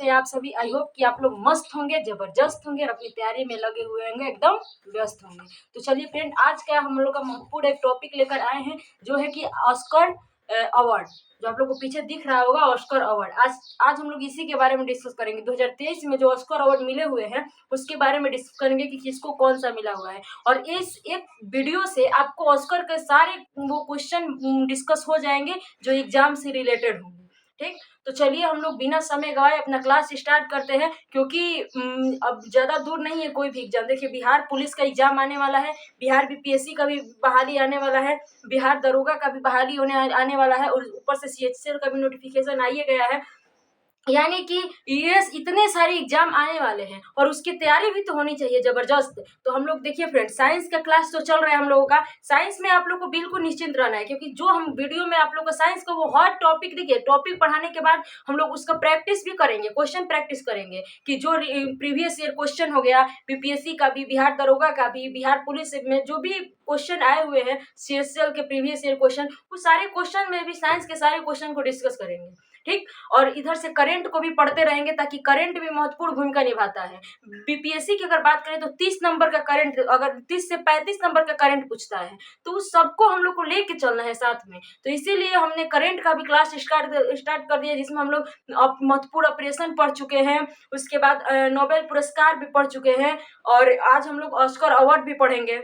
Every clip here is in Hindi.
कैसे हैं आप सभी। आई होप कि आप लोग मस्त होंगे, जबरदस्त होंगे और अपनी तैयारी में लगे हुए होंगे, एकदम व्यस्त होंगे। तो चलिए फ्रेंड, आज क्या हम लोग का महत्वपूर्ण एक टॉपिक लेकर आए हैं, जो है कि ऑस्कर अवार्ड, जो आप लोग को पीछे दिख रहा होगा ऑस्कर अवार्ड। आज हम लोग इसी के बारे में डिस्कस करेंगे। 2023 में जो ऑस्कर अवार्ड मिले हुए हैं उसके बारे में डिस्कस करेंगे कि किसको कौन सा मिला हुआ है। और इस एक वीडियो से आपको ऑस्कर के सारे वो क्वेश्चन डिस्कस हो जाएंगे जो एग्जाम से रिलेटेड होंगे। ठीक, तो चलिए हम लोग बिना समय गवाए अपना क्लास स्टार्ट करते हैं, क्योंकि अब ज़्यादा दूर नहीं है कोई भी एग्जाम। देखिए, बिहार पुलिस का एग्जाम आने वाला है, बिहार बीपीएससी का भी बहाली आने वाला है, बिहार दरोगा का भी बहाली आने वाला है, और ऊपर से सीएचसीएल का भी नोटिफिकेशन आइए गया है। यानी कि ये इतने सारे एग्जाम आने वाले हैं और उसकी तैयारी भी तो होनी चाहिए जबरदस्त। तो हम लोग देखिए फ्रेंड, साइंस का क्लास तो चल रहा है हम लोगों का। साइंस में आप लोग को बिल्कुल निश्चिंत रहना है, क्योंकि जो हम वीडियो में आप लोग को साइंस का वो हर टॉपिक, देखिए टॉपिक पढ़ाने के बाद हम लोग उसका प्रैक्टिस भी करेंगे, क्वेश्चन प्रैक्टिस करेंगे कि जो प्रीवियस ईयर क्वेश्चन हो गया, बीपीएससी का भी, बिहार दरोगा का भी, बिहार पुलिस में जो भी क्वेश्चन आए हुए हैं, सीएसएल के प्रीवियस ईयर क्वेश्चन, वो सारे क्वेश्चन में भी साइंस के सारे क्वेश्चन को डिस्कस करेंगे। ठीक, और इधर से करंट को भी पढ़ते रहेंगे, ताकि करंट भी महत्वपूर्ण भूमिका निभाता है। बीपीएससी की अगर बात करें तो 30 नंबर का करंट, अगर 30 से 35 नंबर का करंट पूछता है, तो उस सबको हम लोग को लेके चलना है साथ में। तो इसीलिए हमने करंट का भी क्लास स्टार्ट कर दिया, जिसमें हम लोग महत्वपूर्ण ऑपरेशन पढ़ चुके हैं, उसके बाद नोबेल पुरस्कार भी पढ़ चुके हैं, और आज हम लोग ऑस्कर अवार्ड भी पढ़ेंगे।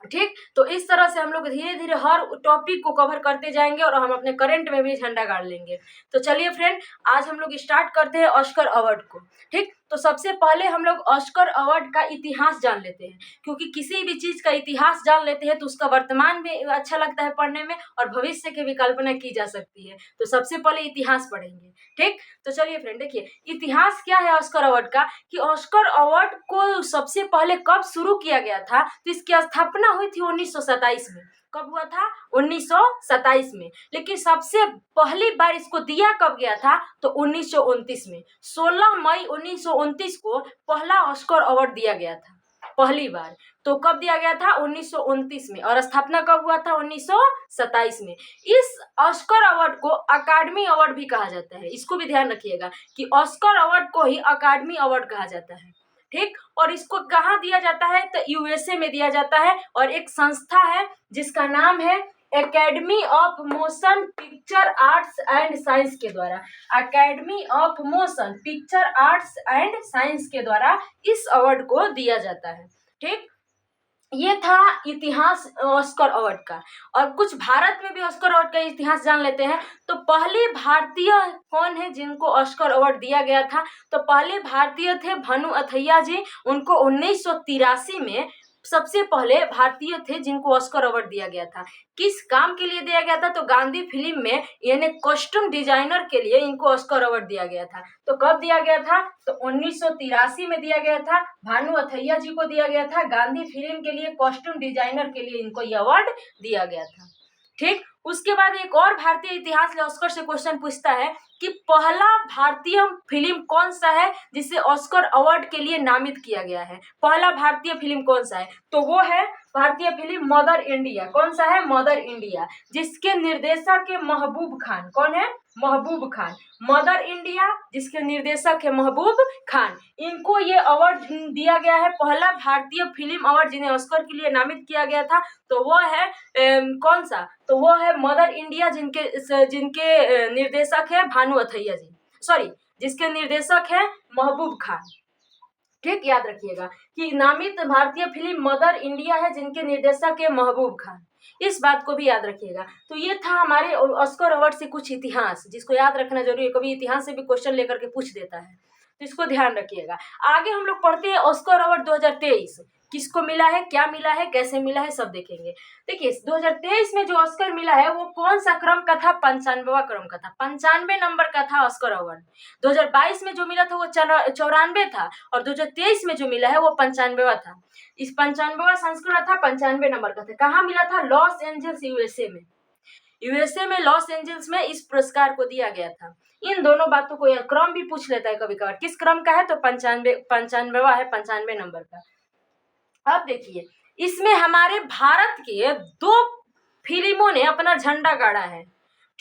ठीक, तो इस तरह से हम लोग धीरे धीरे हर टॉपिक को कवर करते जाएंगे और हम अपने करंट में भी झंडा गाड़ लेंगे। तो चलिए फ्रेंड, आज हम लोग स्टार्ट करते हैं ऑस्कर अवार्ड को। ठीक, तो सबसे पहले हम लोग ऑस्कर अवार्ड का इतिहास जान लेते हैं, क्योंकि किसी भी चीज का इतिहास जान लेते हैं तो उसका वर्तमान भी अच्छा लगता है पढ़ने में, और भविष्य की भी कल्पना की जा सकती है। तो सबसे पहले इतिहास पढ़ेंगे। ठीक, तो चलिए फ्रेंड, देखिए इतिहास क्या है ऑस्कर अवार्ड का, कि ऑस्कर अवार्ड को सबसे पहले कब शुरू किया गया था, तो इसकी स्थापना हुई थी 1927 में। कब हुआ था? 1927 में। लेकिन सबसे पहली बार इसको दिया कब गया था, तो 1929 में। 16 मई 1929 को पहला ऑस्कर अवार्ड दिया गया था, पहली बार। तो कब दिया गया था? 1929 में। और स्थापना कब हुआ था? 1927 में। इस ऑस्कर अवार्ड को अकादमी अवार्ड भी कहा जाता है। इसको भी ध्यान रखिएगा कि ऑस्कर अवार्ड को ही अकादमी अवार्ड कहा जाता है। ठीक, और इसको कहाँ दिया जाता है, तो यूएसए में दिया जाता है, और एक संस्था है जिसका नाम है academy of motion picture arts and science के द्वारा। Academy of motion picture arts and science के द्वारा इस अवार्ड को दिया जाता है। ठीक, ये था इतिहास ऑस्कर अवार्ड का। और कुछ भारत में भी ऑस्कर अवार्ड का इतिहास जान लेते हैं। तो पहले भारतीय कौन है जिनको ऑस्कर अवार्ड दिया गया था, तो पहले भारतीय थे भानु अथैया जी। उनको 1983 में सबसे पहले भारतीय थे जिनको ऑस्कर अवार्ड दिया गया था। किस काम के लिए दिया गया था, तो गांधी फिल्म में यानी कॉस्ट्यूम डिजाइनर के लिए इनको ऑस्कर अवार्ड दिया गया था। तो कब दिया गया था, तो 1983 में दिया गया था। भानु अथैया जी को दिया गया था, गांधी फिल्म के लिए कॉस्ट्यूम डिजाइनर के लिए इनको यह अवार्ड दिया गया था। ठीक, उसके बाद एक और भारतीय इतिहास में ऑस्कर से क्वेश्चन पूछता है कि पहला भारतीय फिल्म कौन सा है जिसे ऑस्कर अवार्ड के लिए नामित किया गया है। पहला भारतीय फिल्म कौन सा है, तो वो है भारतीय फिल्म मदर इंडिया। कौन सा है? मदर इंडिया, जिसके निर्देशक है महबूब खान। कौन है? महबूब खान। मदर इंडिया जिसके निर्देशक है महबूब खान, इनको ये अवार्ड दिया गया है, पहला भारतीय फिल्म अवार्ड जिन्हें ऑस्कर के लिए नामित किया गया था। तो वो है कौन सा, तो वो है मदर इंडिया, जिनके निर्देशक है भानु अथैया जी, सॉरी, जिसके निर्देशक है महबूब खान। ठीक, याद रखिएगा कि नामित भारतीय फिल्म मदर इंडिया है, जिनके निर्देशक है महबूब खान। इस बात को भी याद रखिएगा। तो ये था हमारे ऑस्कर अवार्ड से कुछ इतिहास, जिसको याद रखना जरूरी है, कभी इतिहास से भी क्वेश्चन लेकर के पूछ देता है, तो इसको ध्यान रखिएगा। आगे हम लोग पढ़ते हैं ऑस्कर अवार्ड 2023 किसको मिला है, क्या मिला है, कैसे मिला है, सब देखेंगे। देखिए 2023 में जो ऑस्कर मिला है वो कौन सा क्रम का था? 95वां क्रम का था, 95 नंबर का था ऑस्कर अवार्ड। 2022 में जो मिला था वो 94 था, और 2023 में जो मिला है वो 95वां था। इस 95वां संस्करण था, 95 नंबर का था। कहाँ मिला था? लॉस एंजल्स, यूएसए में। यूएसए में लॉस एंजल्स में इस पुरस्कार को दिया गया था। इन दोनों बातों को यह क्रम भी पूछ लेता है कभी कभार, किस क्रम का है, तो 95वां है, 95 नंबर का। अब देखिए, इसमें हमारे भारत के 2 फिल्मों ने अपना झंडा गाड़ा है।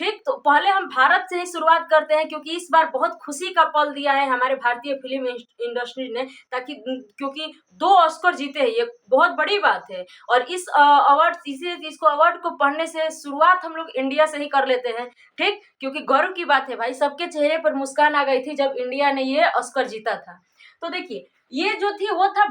ठीक, तो पहले हम भारत से ही शुरुआत करते हैं, क्योंकि इस बार बहुत खुशी का पल दिया है हमारे भारतीय फिल्म इंडस्ट्री ने, ताकि क्योंकि 2 ऑस्कर जीते हैं, ये बहुत बड़ी बात है। और इस अवार्ड इसको अवार्ड को पढ़ने से शुरुआत हम लोग इंडिया से ही कर लेते हैं, ठीक, क्योंकि गर्व की बात है भाई, सबके चेहरे पर मुस्कान आ गई थी जब इंडिया ने ये ऑस्कर जीता था। तो देखिए, ये जो थी वो था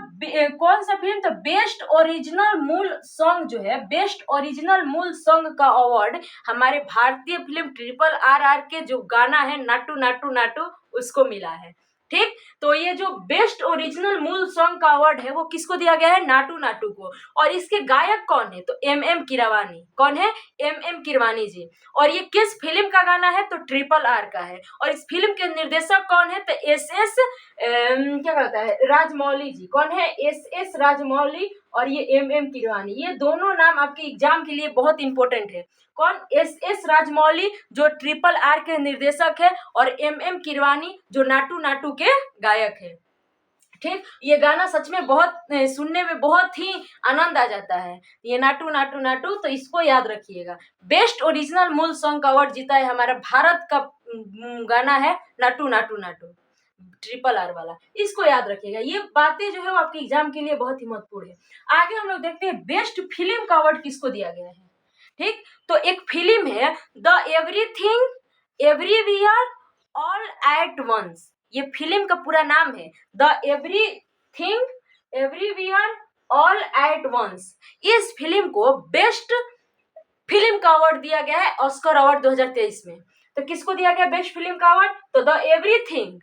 कौन सा फिल्म, तो बेस्ट ओरिजिनल मूल सॉन्ग जो है, बेस्ट ओरिजिनल मूल सॉन्ग का अवार्ड हमारे भारतीय फिल्म RRR के जो गाना है नाटू नाटू नाटू उसको मिला है, ठीक। तो ये जो बेस्ट ओरिजिनल मूल सॉन्ग का अवार्ड है वो किसको दिया गया है, नाटू नाटू को। और इसके गायक कौन है, तो MM कीरवानी। कौन है, MM कीरवानी जी। और ये किस फिल्म का गाना है, तो RRR का है। और इस फिल्म के निर्देशक कौन है, तो SS क्या कहता है, राजमौली जी। कौन है, SS राजमौली और ये MM कीरवानी। ये दोनों नाम आपके एग्जाम के लिए बहुत इंपॉर्टेंट है। कौन, SS राजमौली जो RRR के निर्देशक है, और MM कीरवानी जो नाटू नाटू के गायक है, ठीक। ये गाना सच में बहुत सुनने में बहुत ही आनंद आ जाता है, ये नाटू नाटू नाटू, तो इसको याद रखिएगा। बेस्ट ओरिजिनल मूल सॉन्ग का अवार्ड जीता है हमारा भारत का गाना है नाटू नाटू नाटू, RRR वाला, इसको याद रखिएगा। ये बातें जो है वो आपके एग्जाम के लिए बहुत ही महत्वपूर्ण है। आगे हम लोग देखते हैं बेस्ट फिल्म का अवार्ड किसको दिया गया है, ठीक। तो एक फिल्म है the everything everywhere all at once, ये फिल्म का पूरा नाम है the everything everywhere all at once. इस फिल्म को बेस्ट फिल्म का अवार्ड दिया गया है ऑस्कर अवार्ड 2023 में। तो किसको दिया गया बेस्ट फिल्म का अवार्ड, तो the everything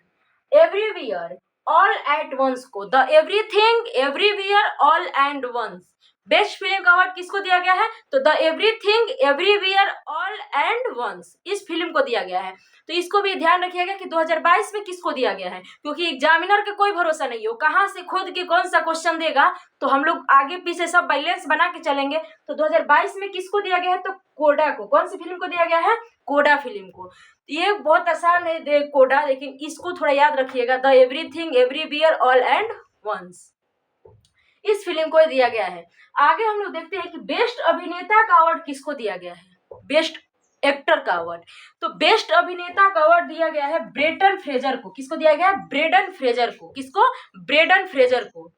everywhere all at once को, the everything everywhere all and once best film का अवार्ड किसको दिया गया है, तो the everything everywhere all and once इस फिल्म को दिया गया है। तो इसको भी ध्यान रखिएगा कि 2022 में किसको दिया गया है, क्योंकि एग्जामिनर का कोई भरोसा नहीं हो, कहाँ से खुद के कौन सा क्वेश्चन देगा, तो हम लोग आगे पीछे सब बैलेंस बना के चलेंगे। तो 2022 में किसको दिया गया है, तो कोडा को। कौन सी फिल्म को दिया गया है, कोडा फिल्म को। ये बहुत आसान है कोडा, लेकिन इसको थोड़ा याद रखिएगा, the everything everywhere all and once इस फिल्म को दिया गया है। आगे हम लोग देखते हैं कि बेस्ट अभिनेता का अवार्ड किसको दिया गया है, बेस्ट एक्टर का अवार्ड। तो बेस्ट अभिनेता का अवार्ड दिया गया है ब्रेंडन फ्रेजर को। किसको दिया गया है, ब्रेंडन फ्रेजर को। किसको, ब्रेंडन फ्रेजर को।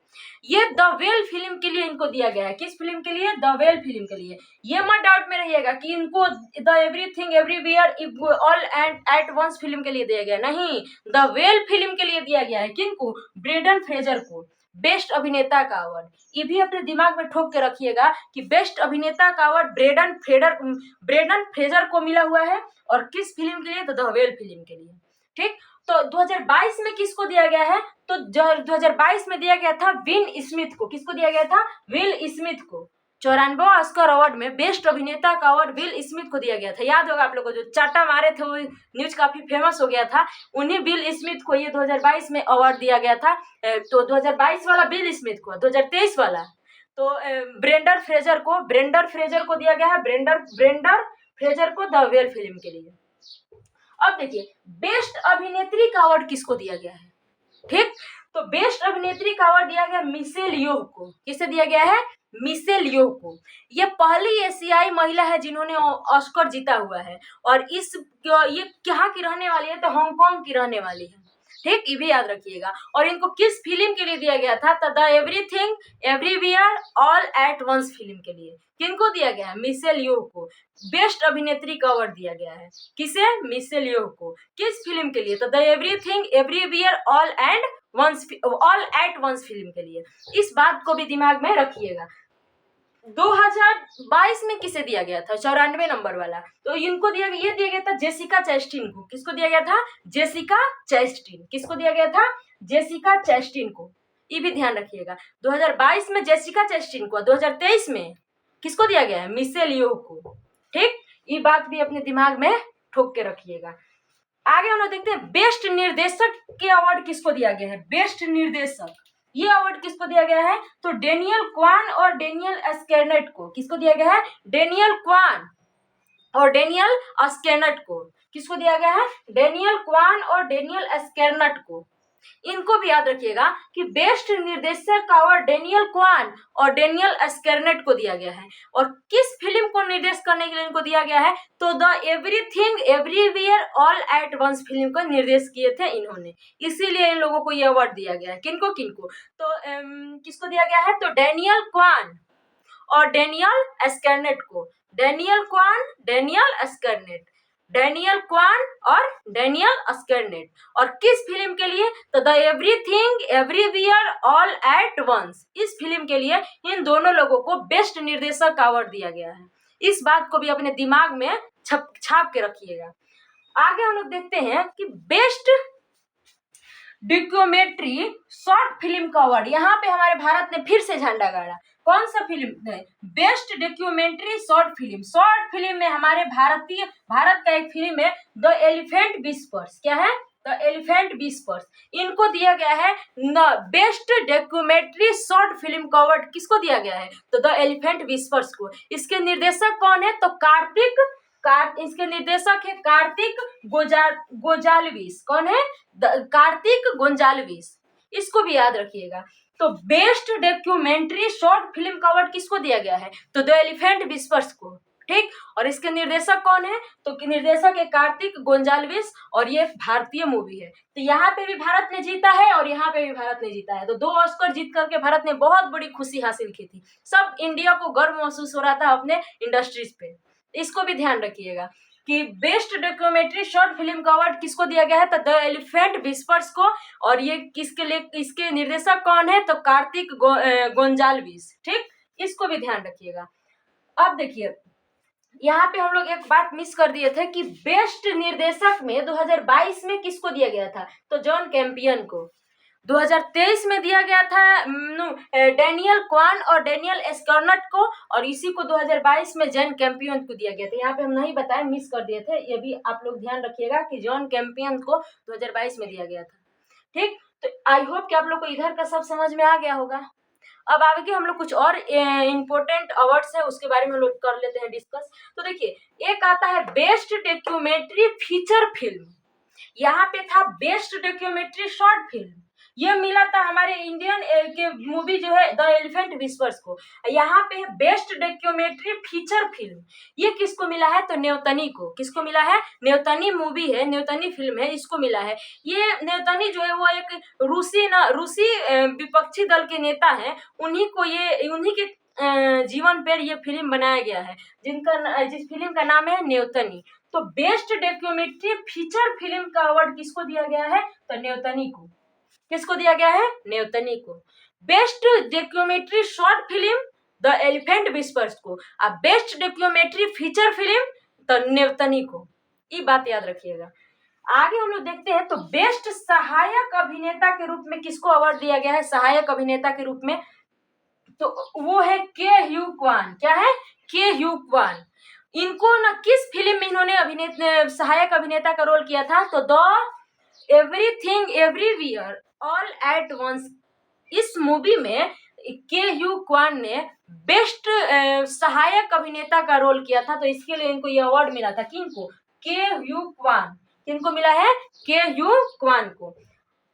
ये द वेल फिल्म के लिए इनको दिया गया है। किस फिल्म के लिए, द वेल फिल्म के लिए। ये मत डाउट में रहिएगा कि इनको the everything everywhere all and at once film के लिए दिया गया, नहीं, द वेल फिल्म के लिए दिया गया है। किनको, ब्रेंडन फ्रेजर को बेस्ट अभिनेता का अवार्ड। ये भी अपने दिमाग में ठोक के रखिएगा कि बेस्ट अभिनेता का अवार्ड ब्रेंडन फ्रेजर को मिला हुआ है। और किस फिल्म के लिए, तो द वेल फिल्म के लिए, ठीक। तो 2022 में किसको दिया गया है, तो 2022 में दिया गया था विल स्मिथ को। किसको दिया गया था, विल स्मिथ को। 94 ऑस्कर अवार्ड में बेस्ट अभिनेता का अवार्ड विल स्मिथ को दिया गया था। याद होगा आप लोगों को, जो चाटा मारे थे वो न्यूज काफी फेमस हो गया था, उन्हीं विल स्मिथ को ये 2022 में अवार्ड दिया गया था। तो 2022 वाला विल स्मिथ को, 2023 वाला तो ब्रेंडन फ्रेजर को दिया गया है, ब्रेंडन फ्रेजर को द वेल फिल्म के लिए। अब देखिए बेस्ट अभिनेत्री का अवार्ड किसको दिया गया है, ठीक। तो बेस्ट अभिनेत्री का अवार्ड दिया गया मिशेल योह को। किसे दिया गया है, मिशेल योह को। ये पहली एशियाई महिला है जिन्होंने ऑस्कर जीता हुआ है। और ये कहाँ की रहने वाली है, तो हांगकांग की रहने वाली है, ठीक। ये भी याद रखिएगा। और इनको किस फिल्म के लिए दिया गया था, तो the everything everywhere all at once film के लिए। किनको दिया गया है, मिशेल योह को बेस्ट अभिनेत्री का अवार्ड दिया गया है। किसे, मिशेल योह को। किस फिल्म के लिए, तो the everything everywhere all at once film के लिए। इस बात को भी दिमाग में रखिएगा। 2022 में किसे दिया गया था, 94 नंबर वाला, तो इनको दिया गया, ये दिया गया था जेसिका चैस्टिन को। किसको दिया गया था, जेसिका चैस्टिन। किसको दिया गया था, जेसिका चैस्टिन को। ये भी ध्यान रखिएगा, 2022 में जेसिका चैस्टिन को, 2023 में किसको दिया गया है, मिशेल योह को, ठीक। ये बात भी अपने दिमाग में ठोक के रखिएगा। आगे हम लोग देखते हैं बेस्ट निर्देशक के अवार्ड किसको दिया गया है, बेस्ट निर्देशक। ये अवार्ड किसको दिया गया है, तो डेनियल क्वान और डेनियल स्कैर्नेट को। किसको दिया गया है, डेनियल क्वान और डेनियल स्कैर्नेट को। किसको दिया गया है, डेनियल क्वान और डेनियल स्कैर्नेट को। इनको भी याद रखिएगा कि बेस्ट निर्देशक का अवार्ड डेनियल क्वान और डेनियल स्कर्नेट को दिया गया है। और किस फिल्म को निर्देश करने के लिए इनको दिया गया है, तो the everything everywhere all at once film को निर्देश किए थे इन्होंने, इसीलिए इन लोगों को ये अवार्ड दिया गया है। किनको किनको, तो किसको दिया गया है, तो डेनियल क्वान और डेनियल स्कर्नेट को। Daniel Kwan, Daniel Scheinert, Daniel Kwan और डेनियल स्कर्नेट। और किस फिल्म के लिए, तो the everything everywhere all at once, इस फिल्म के लिए इन दोनों लोगों को बेस्ट निर्देशक का अवार्ड दिया गया है। इस बात को भी अपने दिमाग में छाप के रखिएगा। आगे हम लोग देखते हैं कि बेस्ट डॉक्यूमेंट्री शॉर्ट फिल्म का अवार्ड, यहाँ पे हमारे भारत ने फिर से झंडा गाड़ा। कौन सा फिल्म है, best documentary short film. Short film में हमारे भारत का एक फिल्म है द एलिफेंट विस्पर्स। क्या है, द एलिफेंट विस्पर्स। इनको दिया गया है बेस्ट डॉक्यूमेंट्री शॉर्ट फिल्म का अवार्ड। किसको दिया गया है, तो द एलिफेंट विस्पर्स को। इसके निर्देशक कौन है, तो इसके निर्देशक है कार्तिक गोंजाल्विस। कौन है, कार्तिक गोंजाल्विस, इसको भी याद रखिएगा। तो बेस्ट डॉक्यूमेंट्री शॉर्ट फिल्म का अवार्ड किसको दिया गया है, तो द एलिफेंट विस्पर्स को। ठीक, और इसके निर्देशक कौन है, तो निर्देशक है कार्तिक गोंजाल्विस और ये भारतीय मूवी है। तो यहाँ पे भी भारत ने जीता है और यहाँ पे भी भारत ने जीता है। तो 2 ऑस्कर जीत करके भारत ने बहुत बड़ी खुशी हासिल की थी। सब इंडिया को गर्व महसूस हो रहा था अपने इंडस्ट्रीज पे। इसको भी ध्यान रखिएगा कि बेस्ट डॉक्यूमेंट्री शॉर्ट फिल्म का अवार्ड किसको दिया गया है, तो द एलिफेंट विस्पर्स को। और ये किसके लिए, इसके निर्देशक कौन है, तो कार्तिक गोंजाल्विस। ठीक, इसको भी ध्यान रखिएगा। अब देखिए यहाँ पे हम लोग एक बात मिस कर दिए थे कि बेस्ट निर्देशक में 2022 में किसको दिया गया था, तो जॉन कैंपियन को। 2023 में दिया गया था डेनियल क्वान और डेनियल स्कर्नेट को, और इसी को 2022 में जॉन कैंपियन को दिया गया था। यहाँ पे हम नहीं बताए, मिस कर दिए थे, ये भी आप लोग ध्यान रखिएगा कि जॉन कैंपियन को 2022 में दिया गया था। ठीक, तो आई होप कि आप लोग को इधर का सब समझ में आ गया होगा। अब आगे के हम लोग कुछ और इम्पोर्टेंट अवार्ड्स है उसके बारे में हम लोग कर लेते हैं डिस्कस। तो देखिए, एक आता है बेस्ट डॉक्यूमेंट्री फीचर फिल्म। यहाँ पे था बेस्ट डॉक्यूमेंट्री शॉर्ट फिल्म, ये मिला था हमारे इंडियन के मूवी जो है द एलिफेंट विस्पर्स को। यहाँ पे है बेस्ट डॉक्यूमेंट्री फीचर फिल्म, ये किसको मिला है, तो न्योतनी को। किसको मिला है, न्योतनी मूवी है, न्योतनी फिल्म है, इसको मिला है। ये न्योतनी जो है वो एक रूसी विपक्षी दल के नेता हैं, उन्हीं के जीवन पर ये फिल्म बनाया गया है, जिस फिल्म का नाम है न्योतनी। तो बेस्ट डॉक्यूमेंट्री फीचर फिल्म का अवार्ड किसको दिया गया है, तो न्योतनी को। किसको दिया गया है, न्योतनी को। Best documentary short film the elephant whispers को, और best documentary feature film the Navalny को। ये बात याद रखिएगा। आगे हम लोग देखते हैं, तो बेस्ट सहायक अभिनेता के रूप में किसको अवार्ड दिया गया है, सहायक अभिनेता के रूप में, तो वो है के ह्यू क्वान। क्या है, के ह्यू क्वान। इनको ना किस फिल्म में इन्होंने सहायक अभिनेता का रोल किया था, तो the everything everywhere all at once, इस मूवी में के ह्यू क्वान ने बेस्ट सहायक अभिनेता का रोल किया था। तो इसके लिए इनको ये अवार्ड मिला था। किनको, के ह्यू क्वान। किनको मिला है, के ह्यू क्वान को।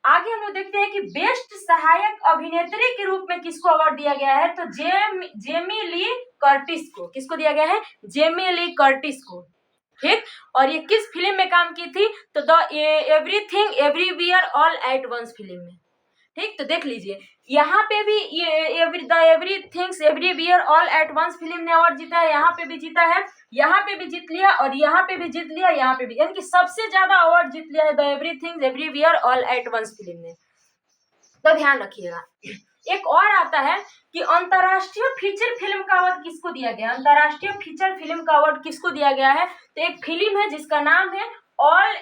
आगे हम लोग देखते हैं कि बेस्ट सहायक अभिनेत्री के रूप में किसको अवार्ड दिया गया है, तो जेमी ली कर्टिस को। किसको दिया गया है, जेमी ली कर्टिस को। ठीक, और ये किस फिल्म में काम की थी, तो the everything everywhere all at once film में। ठीक, तो देख लीजिए यहाँ पे भी ये the everythings everywhere all at once film ने अवार्ड जीता है, यहाँ पे भी जीता है, यहाँ पे भी जीत लिया, और यहाँ पे भी जीत लिया, यहाँ पे भी, यानी कि सबसे ज्यादा अवार्ड जीत लिया है the everythings everywhere all at once film ने। तो ध्यान रखिएगा। एक और आता है कि अंतर्राष्ट्रीय फीचर फिल्म का अवार्ड किसको दिया गया, अंतर्राष्ट्रीय फीचर फिल्म का अवार्ड किसको दिया गया है, तो एक फिल्म है जिसका नाम है all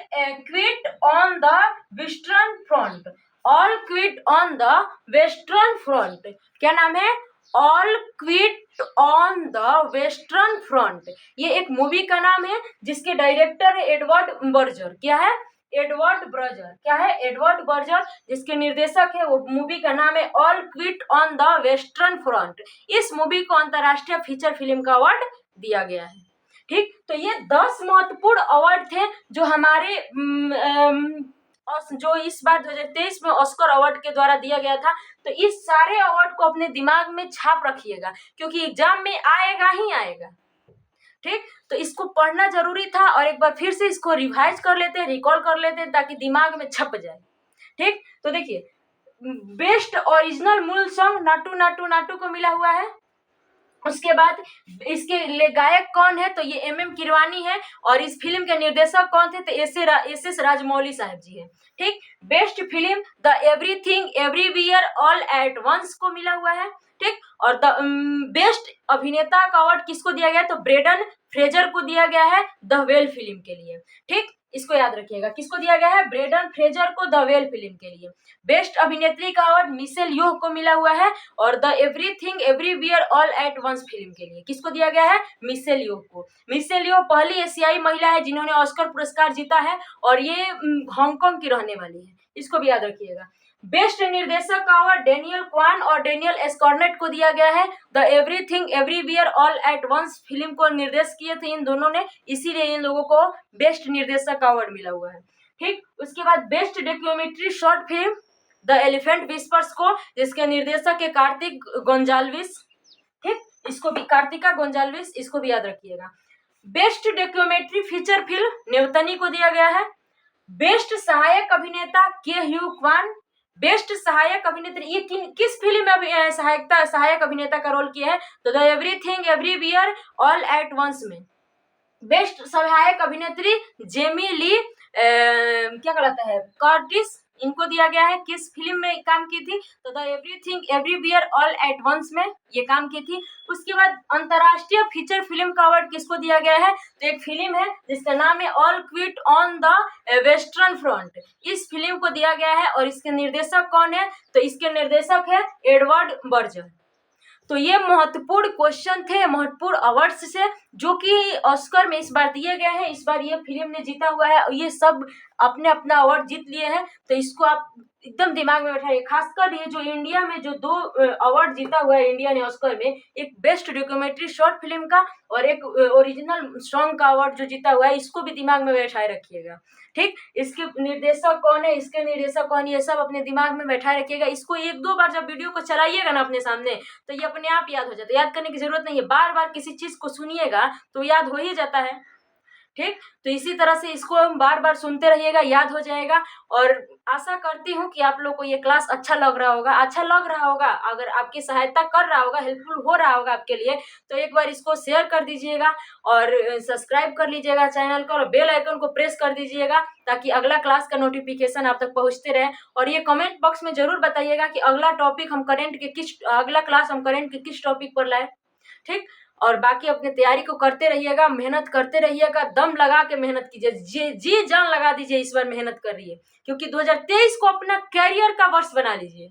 quit on the western front. All quit on the western front, क्या नाम है, all quit on the western front. ये एक मूवी का नाम है जिसके डायरेक्टर है एडवर्ड बर्जर। क्या है, एडवर्ड बर्जर। क्या है, एडवर्ड बर्जर। जिसके निर्देशक है, वो मूवी का नाम है all quit on the western front. इस मूवी को अंतर्राष्ट्रीय फीचर फिल्म का अवार्ड दिया गया है। ठीक, तो ये 10 महत्वपूर्ण अवार्ड थे जो हमारे और जो इस बार 2023 में ऑस्कर अवार्ड के द्वारा दिया गया था। तो इस सारे अवार्ड को अपने दिमाग में छाप रखिएगा, क्योंकि एग्जाम में आएगा ही आएगा। ठीक, तो इसको पढ़ना जरूरी था, और एक बार फिर से इसको रिवाइज कर लेते हैं, रिकॉल कर लेते हैं, ताकि दिमाग में छप जाए। ठीक, तो देखिए, बेस्ट ओरिजिनल मूल सॉन्ग नाटू नाटू नाटू को मिला हुआ है। उसके बाद इसके गायक कौन है, तो ये MM किरवानी है, और इस फिल्म के निर्देशक कौन थे, तो SS राजमौली साहब जी हैं। ठीक, best film the everything everywhere all at once को मिला हुआ है। ठीक, और द बेस्ट अभिनेता का अवार्ड किसको दिया गया, तो ब्रेंडन फ्रेजर को दिया गया है द वेल फिल्म के लिए। ठीक, इसको याद रखिएगा, किसको दिया गया है, ब्रेंडन फ्रेजर को द वेल फिल्म के लिए। बेस्ट अभिनेत्री का अवार्ड मिशेल योह को मिला हुआ है, और the everything everywhere all at once film के लिए किसको दिया गया है, मिशेल योह को। मिशेल योह पहली एशियाई महिला है जिन्होंने ऑस्कर पुरस्कार जीता है, और ये हांगकांग की रहने वाली है, इसको भी याद रखिएगा। बेस्ट निर्देशक का अवार्ड डेनियल क्वान और डेनियल एस्कॉर्नेट को दिया गया है। The everything everywhere all at once film को निर्देश किए थे इन दोनों ने, इसीलिए इन लोगों को बेस्ट निर्देशक का अवार्ड मिला हुआ है। ठीक, उसके बाद best documentary short film the elephant whispers को, जिसके निर्देशक है कार्तिक गोंजाल्विस। ठीक, इसको भी कार्तिका गोंजाल्विस, इसको भी याद रखिएगा। बेस्ट डॉक्यूमेंट्री फीचर फिल्म नेवतनी को दिया गया है। बेस्ट सहायक अभिनेता के ह्यू क्वान। बेस्ट सहायक अभिनेत्री, ये किस फिल्म में सहायक अभिनेता का रोल किया है, तो the everything everywhere all at once में। बेस्ट सहायक अभिनेत्री जेमी ली क्या कहलाता है, कर्टिस, इनको दिया गया है। किस फिल्म में काम की थी, तो the everything everywhere all at once में ये काम की थी। उसके बाद अंतर्राष्ट्रीय फीचर फिल्म का अवार्ड किसको दिया गया है, तो एक फिल्म है जिसका नाम है all quit on the western front, इस फिल्म को दिया गया है। और इसके निर्देशक कौन है, तो इसके निर्देशक है एडवर्ड बर्जर। तो ये महत्वपूर्ण क्वेश्चन थे, महत्वपूर्ण अवार्ड्स से जो कि ऑस्कर में इस बार दिए गए हैं। इस बार ये फिल्म ने जीता हुआ है, और ये सब अपने अपना अवार्ड जीत लिए हैं। तो इसको आप एकदम दिमाग में बैठाइए। खासकर ये जो इंडिया में जो 2 अवार्ड जीता हुआ है इंडिया ने ऑस्कर में, एक बेस्ट डॉक्यूमेंट्री शॉर्ट फिल्म का और एक ओरिजिनल सॉन्ग का अवार्ड जो जीता हुआ है, इसको भी दिमाग में बैठाए रखिएगा। ठीक, इसके निर्देशक कौन है, इसके निर्देशक कौन है, ये सब अपने दिमाग में बैठाए रखिएगा। इसको 1-2 बार जब वीडियो को चलाइएगा ना अपने सामने, तो ये अपने आप याद हो जाता है। याद करने की जरूरत नहीं है, बार बार किसी चीज को सुनिएगा तो याद हो ही जाता है। ठीक, तो इसी तरह से इसको हम बार बार सुनते रहिएगा, याद हो जाएगा। और आशा करती हूँ कि आप लोग को ये क्लास अच्छा लग रहा होगा, अच्छा लग रहा होगा। अगर आपकी सहायता कर रहा होगा, हेल्पफुल हो रहा होगा आपके लिए, तो एक बार इसको शेयर कर दीजिएगा, और सब्सक्राइब कर लीजिएगा चैनल को, और बेल आइकन को प्रेस कर दीजिएगा, ताकि अगला क्लास का नोटिफिकेशन आप तक पहुँचते रहे। और ये कमेंट बॉक्स में जरूर बताइएगा कि अगला क्लास हम करंट के किस टॉपिक पर लाए। ठीक, और बाकी अपने तैयारी को करते रहिएगा, मेहनत करते रहिएगा, दम लगा के मेहनत कीजिए, जी जान लगा दीजिए, इस बार मेहनत करिए, क्योंकि 2023 को अपना कैरियर का वर्ष बना लीजिए।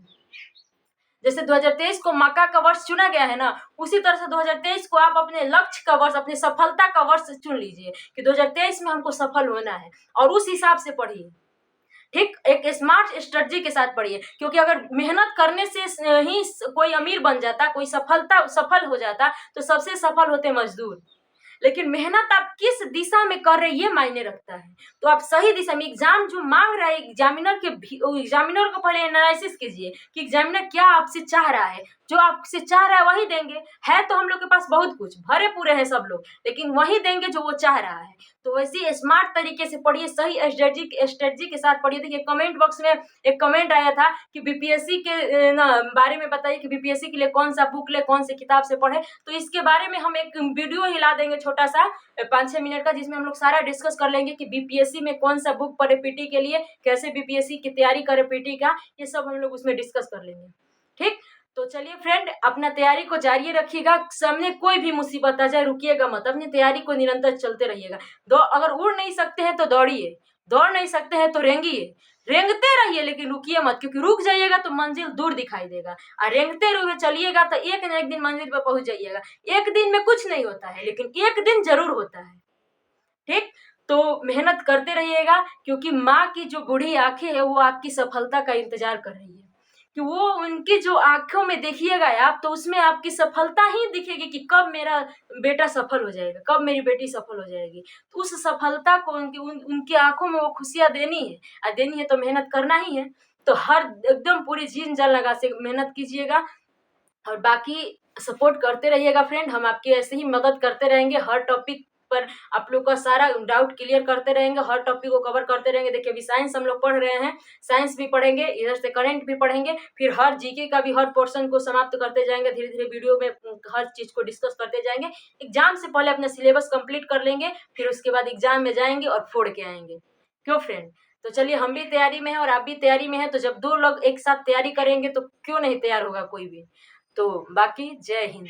जैसे 2023 को मक्का का वर्ष चुना गया है ना, उसी तरह से 2023 को आप अपने लक्ष्य का वर्ष, अपनी सफलता का वर्ष चुन लीजिए कि 2023 में हमको सफल होना है, और उस हिसाब से पढ़िए। ठीक, एक स्मार्ट स्ट्रेटजी के साथ पढ़िए, क्योंकि अगर मेहनत करने से ही कोई अमीर बन जाता, कोई सफल हो जाता, तो सबसे सफल होते मजदूर। लेकिन मेहनत आप किस दिशा में कर रहे हैं ये मायने रखता है। तो आप सही दिशा में, एग्जाम जो मांग रहा है, एग्जामिनर को पहले एनालिसिस कीजिए कि एग्जामिनर क्या आपसे चाह रहा है। जो आपसे चाह रहा है वही देंगे। है तो हम लोग के पास बहुत कुछ, भरे पूरे हैं सब लोग, लेकिन वही देंगे जो वो चाह रहा है। तो वैसे स्मार्ट तरीके से पढ़िए, सही स्ट्रेटजी के साथ पढ़िए। देखिए, कमेंट बॉक्स में एक कमेंट आया था कि बीपीएससी के बारे में बताइए कि बीपीएससी के लिए कौन सा बुक ले, कौन से किताब से पढ़े। तो इसके बारे में हम एक वीडियो हिला देंगे छोटा सा 5-6 मिनट का, जिसमें हम लोग सारा डिस्कस कर लेंगे कि बीपीएससी में कौन सा बुक पढ़े पीटी के लिए, कैसे बीपीएससी की तैयारी करे पीटी का, ये सब हम लोग उसमें डिस्कस कर लेंगे। ठीक, तो चलिए फ्रेंड, अपना तैयारी को जारी रखिएगा। सामने कोई भी मुसीबत आ जाए रुकिएगा मत, अपनी तैयारी को निरंतर चलते रहिएगा। अगर उड़ नहीं सकते हैं तो दौड़िए, दौड़ नहीं सकते हैं तो रेंगिए, रेंगते रहिए, लेकिन रुकिए मत, क्योंकि रुक जाइएगा तो मंजिल दूर दिखाई देगा, और रेंगते हुए चलिएगा तो एक न एक दिन मंजिल पर पहुंच जाइएगा। एक दिन में कुछ नहीं होता है, लेकिन एक दिन जरूर होता है। ठीक, तो मेहनत करते रहिएगा, क्योंकि माँ की जो बूढ़ी आंखें है वो आपकी सफलता का इंतजार कर रही है। कि वो उनकी जो आंखों में देखिएगा आप, तो उसमें आपकी सफलता ही दिखेगी कि कब मेरा बेटा सफल हो जाएगा, कब मेरी बेटी सफल हो जाएगी। तो उस सफलता को उनकी आंखों में वो खुशियाँ देनी है, और देनी है तो मेहनत करना ही है। तो हर एकदम पूरी जीन जान लगा से मेहनत कीजिएगा, और बाकी सपोर्ट करते रहिएगा फ्रेंड। हम आपकी ऐसे ही मदद करते रहेंगे, हर टॉपिक पर आप लोग का सारा डाउट क्लियर करते रहेंगे, हर टॉपिक को कवर करते रहेंगे। देखिए अभी साइंस हम लोग पढ़ रहे हैं, साइंस भी पढ़ेंगे, इधर से करंट भी पढ़ेंगे, फिर हर जीके का भी हर पोर्शन को समाप्त करते जाएंगे, धीरे धीरे वीडियो में हर चीज को डिस्कस करते जाएंगे। एग्जाम से पहले अपना सिलेबस कंप्लीट कर लेंगे, फिर उसके बाद एग्जाम में जाएंगे और फोड़ के आएंगे। क्यों फ्रेंड? तो चलिए, हम भी तैयारी में हैं और आप भी तैयारी में हैं, तो जब दो लोग एक साथ तैयारी करेंगे तो क्यों नहीं तैयार होगा कोई भी। तो बाकी जय हिंद।